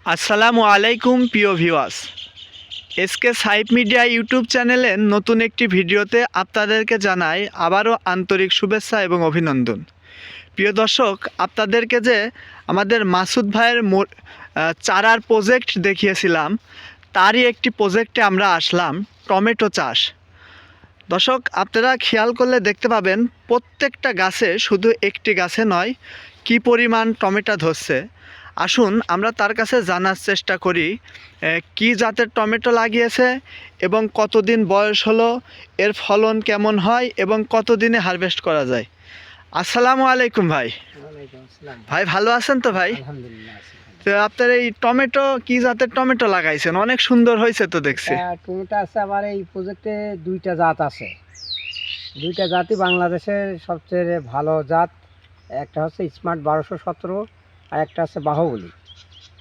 আসসালামু আলাইকুম প্রিয় ভিউয়ার্স, এসকে সাইপ মিডিয়া ইউটিউব চ্যানেলের নতুন একটি ভিডিওতে আপনাদেরকে জানাই আবারও আন্তরিক শুভেচ্ছা এবং অভিনন্দন। প্রিয় দর্শক, আপনাদেরকে যে আমাদের মাসুদ ভাইয়ের চারার প্রজেক্ট দেখিয়েছিলাম, তারই একটি প্রজেক্টে আমরা আসলাম, টমেটো চাষ। দর্শক, আপনারা খেয়াল করলে দেখতে পাবেন প্রত্যেকটা গাছে, শুধু একটি গাছে নয়, কি পরিমাণ টমেটো ধরছে। আসুন আমরা তার কাছে জানার চেষ্টা করি কি জাতের টমেটো লাগিয়েছে এবং কতদিন বয়স হলো, এর ফলন কেমন হয় এবং কতদিনে হারভেস্ট করা যায়। আসসালামু আলাইকুম ভাই। ভাই ভালো আছেন তো ভাই? তো আপনার এই টমেটো কি জাতের টমেটো লাগাইছেন? অনেক সুন্দর হয়েছে তো দেখছি। টমেটো আছে আমার এই প্রজেক্টে দুইটা জাত আছে। দুইটা জাতই বাংলাদেশের সবচেয়ে ভালো জাত। একটা হচ্ছে স্মার্ট 1217 আর একটা হচ্ছে বাহুবলী।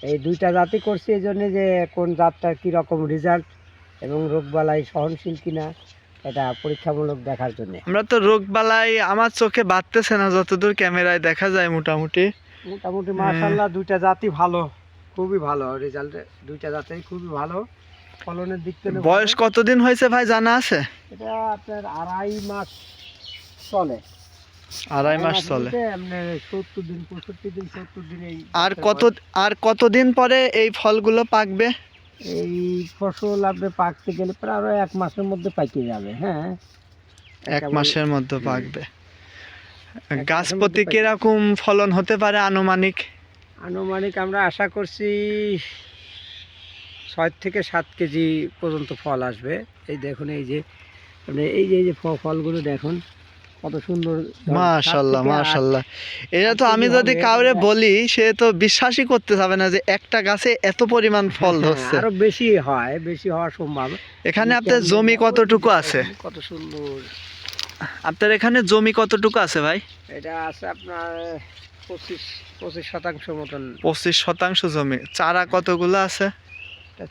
এই দুইটা জাতই করছি এই জন্যে যে কোন জাতটার কীরকম রেজাল্ট এবং রোগবালাই সহনশীল কিনা এটা পরীক্ষামূলক দেখার জন্য। আমরা তো রোগবালাই আমার চোখে বাড়তেছে না, যতদূর ক্যামেরায় দেখা যায়। মোটামুটি মাশাআল্লাহ দুইটা জাতই ভালো, খুবই ভালো রেজাল্ট। দুইটা জাতই খুবই ভালো ফলনের দিক থেকে। বয়স কতদিন হয়েছে ভাই জানা আছে? এটা আপনার 2.5 মাস চলে। 2.5 মাস চলে। 70 দিন 65 দিন 70 দিন। আর কতদিন পরে এই ফলগুলো পাকবে? এই ফসল আপনি পাকতে গেলে প্রায় আরো 1 মাসের মধ্যে পাকে যাবে। হ্যাঁ, 1 মাসের মধ্যে পাকবে। গাছ প্রতি কিরকম ফলন হতে পারে আনুমানিক? আমরা আশা করছি 6 থেকে 7 কেজি পর্যন্ত ফল আসবে। এই দেখুন, এই যে ফলগুলো দেখুন কত সুন্দর। মাশাআল্লাহ মাশাআল্লাহ। এটা তো আমি যদি কাউরে বলি, সে তো বিশ্বাসই করতে পারবে না যে একটা গাছে এত পরিমাণ ফল ধরছে। আরো বেশি হয়, বেশি হওয়া সম্ভব। এখানে আপনার জমি কতটুকু আছে? কত সুন্দর। আপনার এখানে জমি কতটুকু আছে ভাই? এটা আছে আপনার 25 শতাংশ মতন। 25 শতাংশ জমি। চারা কতগুলো আছে?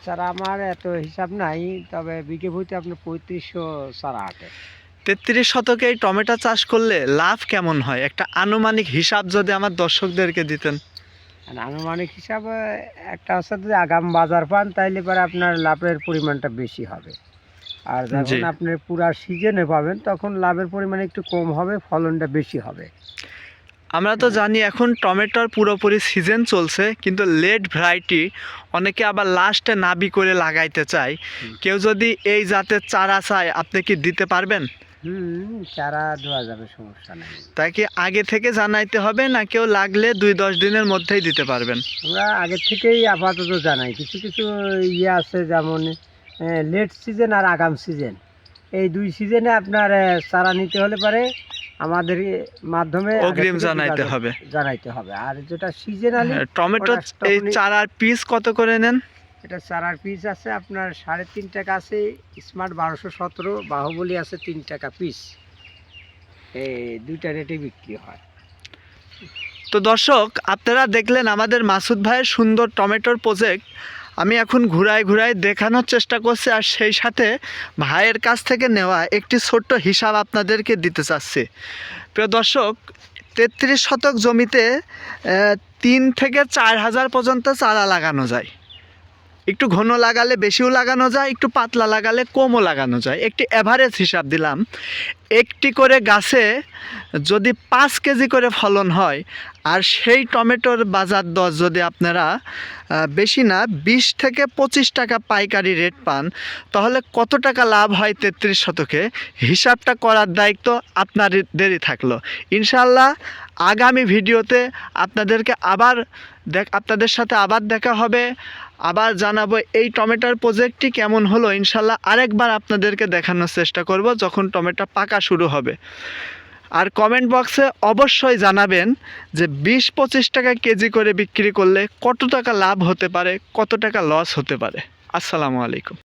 চারা আমার এত হিসাব নাই, তবে বিঘে প্রতি আপনার 3500 চারা আছে। 33 শতকে এই টমেটো চাষ করলে লাভ কেমন হয়, একটা আনুমানিক হিসাব যদি আমার দর্শকদেরকে দিতেন। আনুমানিক হিসাবে একটা হচ্ছে যদি আগাম বাজার পান তাইলে পরে আপনার লাভের পরিমাণটা বেশি হবে। আর যখন আপনি পুরা সিজনে পাবেন তখন লাভের পরিমাণ একটু কম হবে, ফলনটা বেশি হবে। আমরা তো জানি এখন টমেটোর পুরোপুরি সিজন চলছে, কিন্তু লেট ভ্যারাইটি অনেকে আবার লাস্টে নাবি করে লাগাইতে চায়। কেউ যদি এই জাতের চারা চায়, আপনি কি দিতে পারবেন? চারা দেওয়া যাবে, সমস্যা নেই। তাই কি আগে থেকে জানাইতে হবে, না কেউ লাগলে 2-10 দিনের মধ্যেই দিতে পারবেন? আমরা আগে থেকেই আপাতত জানাই। কিছু কিছু ইয়ে আছে, যেমন লেট সিজন আর আগাম সিজন, এই দুই সিজনে আপনার চারা নিতে হলে পারে আমাদের মাধ্যমে অগ্রিম জানাইতে হবে। আর যেটা সিজনালি টমেটো, এই চারার পিস কত করে নেন? এটা চারার পিস আছে আপনার 3.5 টাকা আছে, স্মার্ট 1217 বাহুবলী আছে 3 টাকা পিস। এই দুইটা রেটে বিক্রি হয়। তো দর্শক, আপনারা দেখলেন আমাদের মাসুদ ভাইয়ের সুন্দর টমেটোর প্রজেক্ট। আমি এখন ঘুরায় দেখানোর চেষ্টা করছি, আর সেই সাথে ভাইয়ের কাছ থেকে নেওয়া একটি ছোট্ট হিসাব আপনাদেরকে দিতে চাচ্ছি। প্রিয় দর্শক, 33 শতক জমিতে 3 থেকে 4 হাজার পর্যন্ত চারা লাগানো যায়। একটু ঘন লাগালে বেশিও লাগানো যায়, একটু পাতলা লাগালে কমও লাগানো যায়। একটি অ্যাভারেজ হিসাব দিলাম। একটি করে গাছে যদি 5 কেজি করে ফলন হয়, আর সেই টমেটোর বাজার দর যদি আপনারা বেশি না 20 থেকে 25 টাকা পাইকারি রেট পান, তাহলে কত টাকা লাভ হয় 33 শতকে, হিসাবটা করার দায়িত্ব আপনাদেরই থাকলো। ইনশাআল্লাহ আগামী ভিডিওতে আপনাদের সাথে আবার দেখা হবে। আবার জানাবো এই টমেটোর প্রজেক্টটি কেমন হলো। ইনশাল্লাহ আরেকবার আপনাদেরকে দেখানোর চেষ্টা করব যখন টমেটো পাকা শুরু হবে। আর কমেন্ট বক্সে অবশ্যই জানাবেন যে 20-25 টাকা কেজি করে বিক্রি করলে কত টাকা লাভ হতে পারে, কত টাকা লস হতে পারে। আসসালামু আলাইকুম।